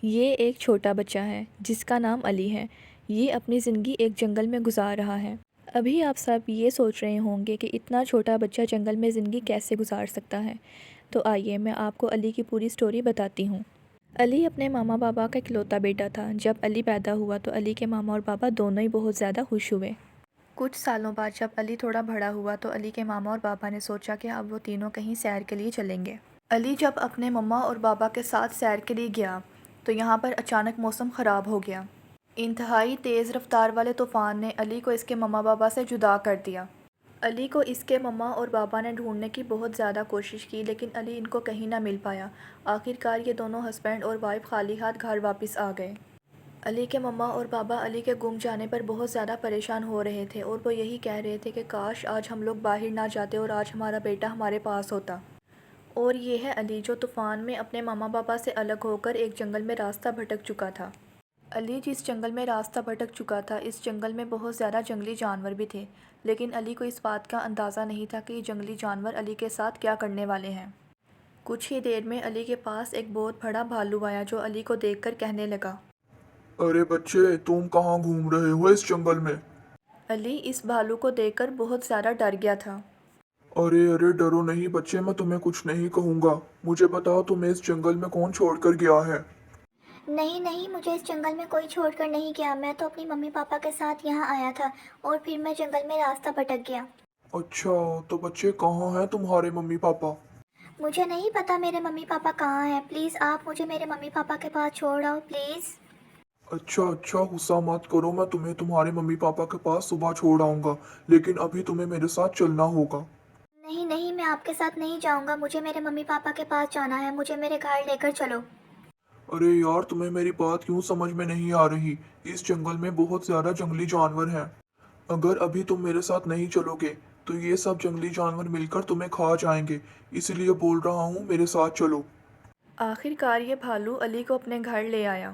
یہ ایک چھوٹا بچہ ہے جس کا نام علی ہے۔ یہ اپنی زندگی ایک جنگل میں گزار رہا ہے۔ ابھی آپ سب یہ سوچ رہے ہوں گے کہ اتنا چھوٹا بچہ جنگل میں زندگی کیسے گزار سکتا ہے، تو آئیے میں آپ کو علی کی پوری سٹوری بتاتی ہوں۔ علی اپنے ماما بابا کا اکلوتا بیٹا تھا۔ جب علی پیدا ہوا تو علی کے ماما اور بابا دونوں ہی بہت زیادہ خوش ہوئے۔ کچھ سالوں بعد جب علی تھوڑا بڑا ہوا تو علی کے ماما اور بابا نے سوچا کہ اب وہ تینوں کہیں سیر کے لیے چلیں گے۔ علی جب اپنے مما اور بابا کے ساتھ سیر کے لیے گیا تو یہاں پر اچانک موسم خراب ہو گیا۔ انتہائی تیز رفتار والے طوفان نے علی کو اس کے مما بابا سے جدا کر دیا۔ علی کو اس کے مما اور بابا نے ڈھونڈنے کی بہت زیادہ کوشش کی لیکن علی ان کو کہیں نہ مل پایا۔ آخر کار یہ دونوں ہسبینڈ اور وائف خالی ہاتھ گھر واپس آ گئے۔ علی کے مما اور بابا علی کے گم جانے پر بہت زیادہ پریشان ہو رہے تھے اور وہ یہی کہہ رہے تھے کہ کاش آج ہم لوگ باہر نہ جاتے اور آج ہمارا بیٹا ہمارے پاس ہوتا۔ اور یہ ہے علی جو طوفان میں اپنے ماما بابا سے الگ ہو کر ایک جنگل میں راستہ بھٹک چکا تھا۔ علی جس جنگل میں راستہ بھٹک چکا تھا اس جنگل میں بہت زیادہ جنگلی جانور بھی تھے، لیکن علی کو اس بات کا اندازہ نہیں تھا کہ یہ جنگلی جانور علی کے ساتھ کیا کرنے والے ہیں۔ کچھ ہی دیر میں علی کے پاس ایک بہت بڑا بھالو آیا جو علی کو دیکھ کر کہنے لگا، ارے بچے، تم کہاں گھوم رہے ہو اس جنگل میں؟ علی اس بھالو کو دیکھ کر بہت زیادہ ڈر گیا تھا۔ ارے ارے ڈرو نہیں بچے، میں تمہیں کچھ نہیں کہوں گا۔ مجھے بتاؤ تمہیں اس جنگل میں کون چھوڑ کر گیا ہے؟ نہیں نہیں، مجھے اس جنگل میں کوئی چھوڑ کر نہیں گیا، میں تو اپنی ممی پاپا کے ساتھ یہاں آیا تھا اور پھر میں جنگل میں راستہ بھٹک گیا۔ اچھا، تو بچے کہاں ہیں تمہارے ممی پاپا؟ مجھے نہیں پتا میرے ممی پاپا کہاں ہیں، پلیز آپ مجھے میرے ممی پاپا کے پاس چھوڑ آؤ پلیز۔ اچھا اچھا، غصہ مت کرو، میں تمہیں تمہارے ممی پاپا کے پاس صبح چھوڑ آؤں گا، لیکن ابھی تمہیں میرے ساتھ چلنا ہوگا۔ نہیں نہیں، میں آپ کے ساتھ نہیں جاؤں گا، مجھے میرے ممی پاپا کے پاس جانا ہے، مجھے میرے گھر لے کر چلو۔ ارے یار، تمہیں میری بات کیوں سمجھ میں نہیں آ رہی؟ اس جنگل میں بہت زیادہ جنگلی جانور ہیں۔ اگر ابھی تم میرے ساتھ نہیں چلو گے تو یہ سب جنگلی جانور مل کر تمہیں کھا جائیں گے، اسی لیے بول رہا ہوں میرے ساتھ چلو۔ آخر کار یہ بھالو علی کو اپنے گھر لے آیا۔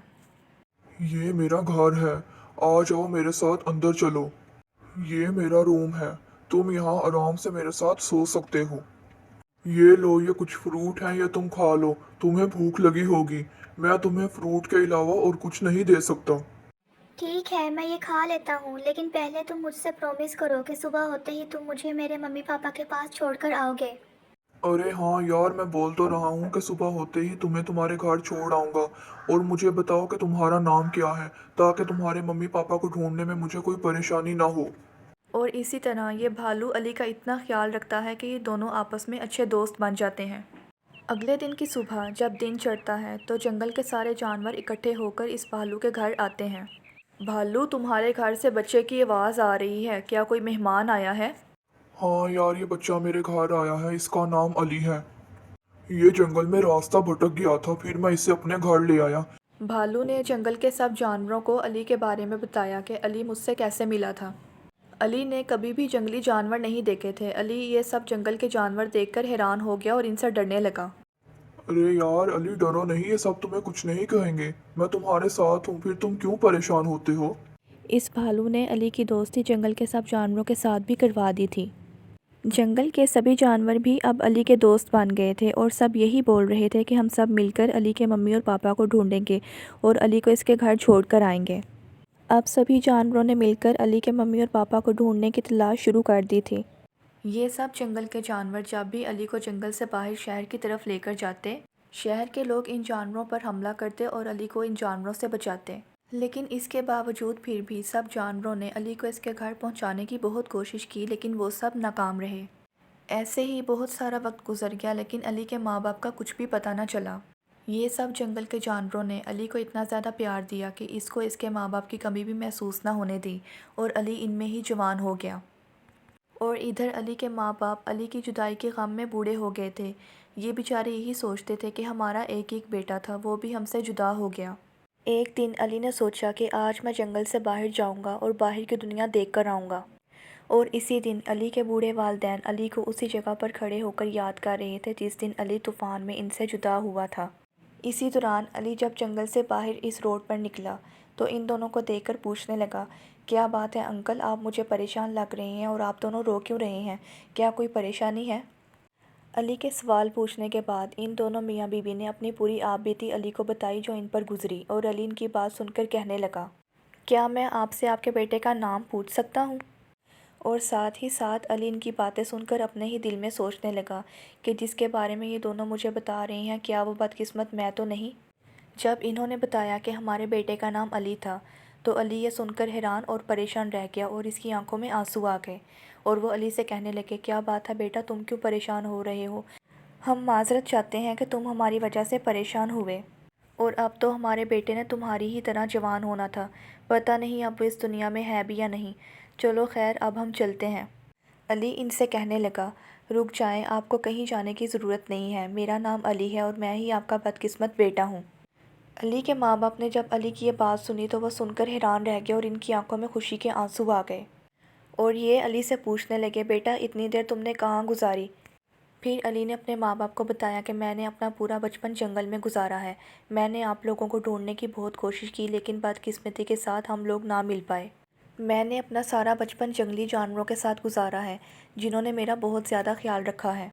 یہ میرا گھر ہے، آ جاؤ میرے ساتھ اندر چلو۔ یہ میرا روم ہے، تم یہاں آرام سے میرے ساتھ سو سکتے ہو۔ یہ لو، یہ کچھ فروٹ ہیں، یہ تم کھا لو، تمہیں بھوک لگی ہوگی۔ میں تمہیں فروٹ کے علاوہ اور کچھ نہیں دے سکتا۔ ٹھیک ہے، میں یہ کھا لیتا ہوں، لیکن پہلے تم مجھ سے پرومس کرو کہ صبح ہوتے ہی تم مجھے میرے ممی پاپا کے پاس چھوڑ کر آؤ گے۔ ارے ہاں یار، میں بول تو رہا ہوں کہ صبح ہوتے ہی تمہیں تمہارے گھر چھوڑ آؤں گا، اور مجھے بتاؤ کہ تمہارا نام کیا ہے تاکہ تمہارے ممی پاپا کو ڈھونڈنے میں مجھے کوئی پریشانی نہ ہو۔ اور اسی طرح یہ بھالو علی کا اتنا خیال رکھتا ہے کہ یہ دونوں آپس میں اچھے دوست بن جاتے ہیں۔ اگلے دن کی صبح جب دن چڑھتا ہے تو جنگل کے سارے جانور اکٹھے ہو کر اس بھالو کے گھر آتے ہیں۔ بھالو، تمہارے گھر سے بچے کی آواز آ رہی ہے، کیا کوئی مہمان آیا ہے؟ ہاں یار، یہ بچہ میرے گھر آیا ہے، اس کا نام علی ہے۔ یہ جنگل میں راستہ بھٹک گیا تھا، پھر میں اسے اپنے گھر لے آیا۔ بھالو نے جنگل کے سب جانوروں کو علی کے بارے میں بتایا کہ علی مجھ سے کیسے ملا تھا۔ علی نے کبھی بھی جنگلی جانور نہیں دیکھے تھے۔ علی یہ سب جنگل کے جانور دیکھ کر حیران ہو گیا اور ان سے ڈرنے لگا۔ ارے یار علی، ڈرو نہیں، یہ سب تمہیں کچھ نہیں کہیں گے، میں تمہارے ساتھ ہوں، پھر تم کیوں پریشان ہوتے ہو؟ اس بھالو نے علی کی دوستی جنگل کے سب جانوروں کے ساتھ بھی کروا دی تھی۔ جنگل کے سبھی جانور بھی اب علی کے دوست بن گئے تھے اور سب یہی بول رہے تھے کہ ہم سب مل کر علی کے ممی اور پاپا کو ڈھونڈیں گے اور علی کو اس کے گھر چھوڑ کر آئیں گے۔ اب سبھی جانوروں نے مل کر علی کے ممی اور پاپا کو ڈھونڈنے کی تلاش شروع کر دی تھی۔ یہ سب جنگل کے جانور جب بھی علی کو جنگل سے باہر شہر کی طرف لے کر جاتے، شہر کے لوگ ان جانوروں پر حملہ کرتے اور علی کو ان جانوروں سے بچاتے۔ لیکن اس کے باوجود پھر بھی سب جانوروں نے علی کو اس کے گھر پہنچانے کی بہت کوشش کی لیکن وہ سب ناکام رہے۔ ایسے ہی بہت سارا وقت گزر گیا لیکن علی کے ماں باپ کا کچھ بھی پتہ نہ چلا۔ یہ سب جنگل کے جانوروں نے علی کو اتنا زیادہ پیار دیا کہ اس کو اس کے ماں باپ کی کمی بھی محسوس نہ ہونے دی اور علی ان میں ہی جوان ہو گیا۔ اور ادھر علی کے ماں باپ علی کی جدائی کے غم میں بوڑھے ہو گئے تھے۔ یہ بیچارے یہی سوچتے تھے کہ ہمارا ایک بیٹا تھا، وہ بھی ہم سے جدا ہو گیا۔ ایک دن علی نے سوچا کہ آج میں جنگل سے باہر جاؤں گا اور باہر کی دنیا دیکھ کر آؤں گا۔ اور اسی دن علی کے بوڑھے والدین علی کو اسی جگہ پر کھڑے ہو کر یاد کر رہے تھے جس دن علی طوفان میں ان سے جدا ہوا تھا۔ اسی دوران علی جب جنگل سے باہر اس روڈ پر نکلا تو ان دونوں کو دیکھ کر پوچھنے لگا، کیا بات ہے انکل، آپ مجھے پریشان لگ رہے ہیں اور آپ دونوں رو کیوں رہے ہیں؟ کیا کوئی پریشانی ہے؟ علی کے سوال پوچھنے کے بعد ان دونوں میاں بیوی نے اپنی پوری آپ بیتی علی کو بتائی جو ان پر گزری، اور علی ان کی بات سن کر کہنے لگا، کیا میں آپ سے آپ کے بیٹے کا نام پوچھ سکتا ہوں؟ اور ساتھ ہی ساتھ علی ان کی باتیں سن کر اپنے ہی دل میں سوچنے لگا کہ جس کے بارے میں یہ دونوں مجھے بتا رہے ہیں کیا وہ بدقسمت میں تو نہیں؟ جب انہوں نے بتایا کہ ہمارے بیٹے کا نام علی تھا تو علی یہ سن کر حیران اور پریشان رہ گیا اور اس کی آنکھوں میں آنسو آ گئے، اور وہ علی سے کہنے لگے، کیا بات ہے بیٹا، تم کیوں پریشان ہو رہے ہو؟ ہم معذرت چاہتے ہیں کہ تم ہماری وجہ سے پریشان ہوئے، اور اب تو ہمارے بیٹے نے تمہاری ہی طرح جوان ہونا تھا، پتہ نہیں اب وہ اس دنیا میں ہے بھی یا نہیں، چلو خیر اب ہم چلتے ہیں۔ علی ان سے کہنے لگا، رک جائیں، آپ کو کہیں جانے کی ضرورت نہیں ہے، میرا نام علی ہے اور میں ہی آپ کا بدقسمت بیٹا ہوں۔ علی کے ماں باپ نے جب علی کی یہ بات سنی تو وہ سن کر حیران رہ گئے اور ان کی آنکھوں میں خوشی کے آنسو آ گئے، اور یہ علی سے پوچھنے لگے، بیٹا اتنی دیر تم نے کہاں گزاری؟ پھر علی نے اپنے ماں باپ کو بتایا کہ میں نے اپنا پورا بچپن جنگل میں گزارا ہے، میں نے آپ لوگوں کو ڈھونڈنے کی بہت کوشش کی لیکن بدقسمتی کے ساتھ ہم لوگ نہ مل پائے۔ میں نے اپنا سارا بچپن جنگلی جانوروں کے ساتھ گزارا ہے جنہوں نے میرا بہت زیادہ خیال رکھا ہے۔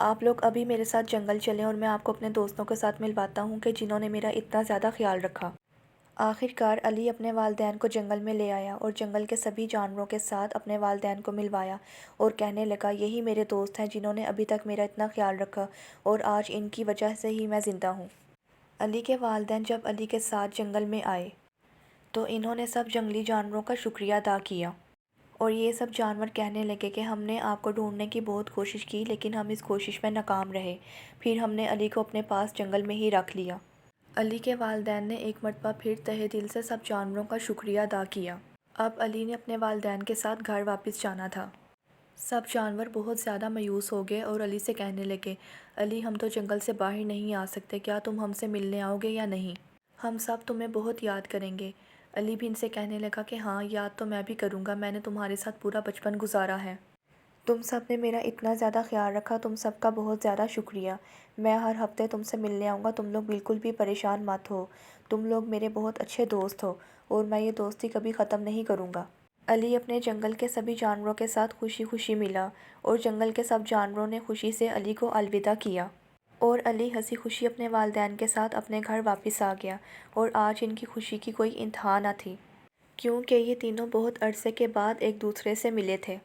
آپ لوگ ابھی میرے ساتھ جنگل چلیں اور میں آپ کو اپنے دوستوں کے ساتھ ملواتا ہوں کہ جنہوں نے میرا اتنا زیادہ خیال رکھا۔ آخر کار علی اپنے والدین کو جنگل میں لے آیا اور جنگل کے سبھی جانوروں کے ساتھ اپنے والدین کو ملوایا اور کہنے لگا، یہی میرے دوست ہیں جنہوں نے ابھی تک میرا اتنا خیال رکھا اور آج ان کی وجہ سے ہی میں زندہ ہوں۔ علی کے والدین جب علی کے ساتھ جنگل میں آئے تو انہوں نے سب جنگلی جانوروں کا شکریہ ادا کیا، اور یہ سب جانور کہنے لگے کہ ہم نے آپ کو ڈھونڈنے کی بہت کوشش کی لیکن ہم اس کوشش میں ناکام رہے، پھر ہم نے علی کو اپنے پاس جنگل میں ہی رکھ لیا۔ علی کے والدین نے ایک مرتبہ پھر تہہ دل سے سب جانوروں کا شکریہ ادا کیا۔ اب علی نے اپنے والدین کے ساتھ گھر واپس جانا تھا۔ سب جانور بہت زیادہ مایوس ہو گئے اور علی سے کہنے لگے، علی ہم تو جنگل سے باہر نہیں آ سکتے، کیا تم ہم سے ملنے آؤ گے یا نہیں؟ ہم سب تمہیں بہت یاد کریں گے۔ علی بھی ان سے کہنے لگا کہ ہاں یاد تو میں بھی کروں گا، میں نے تمہارے ساتھ پورا بچپن گزارا ہے، تم سب نے میرا اتنا زیادہ خیال رکھا، تم سب کا بہت زیادہ شکریہ، میں ہر ہفتے تم سے ملنے آؤں گا، تم لوگ بالکل بھی پریشان مت ہو، تم لوگ میرے بہت اچھے دوست ہو اور میں یہ دوستی کبھی ختم نہیں کروں گا۔ علی اپنے جنگل کے سبھی جانوروں کے ساتھ خوشی خوشی ملا اور جنگل کے سب جانوروں نے خوشی سے علی کو الوداع کیا، اور علی ہنسی خوشی اپنے والدین کے ساتھ اپنے گھر واپس آ گیا، اور آج ان کی خوشی کی کوئی انتہا نہ تھی کیونکہ یہ تینوں بہت عرصے کے بعد ایک دوسرے سے ملے تھے۔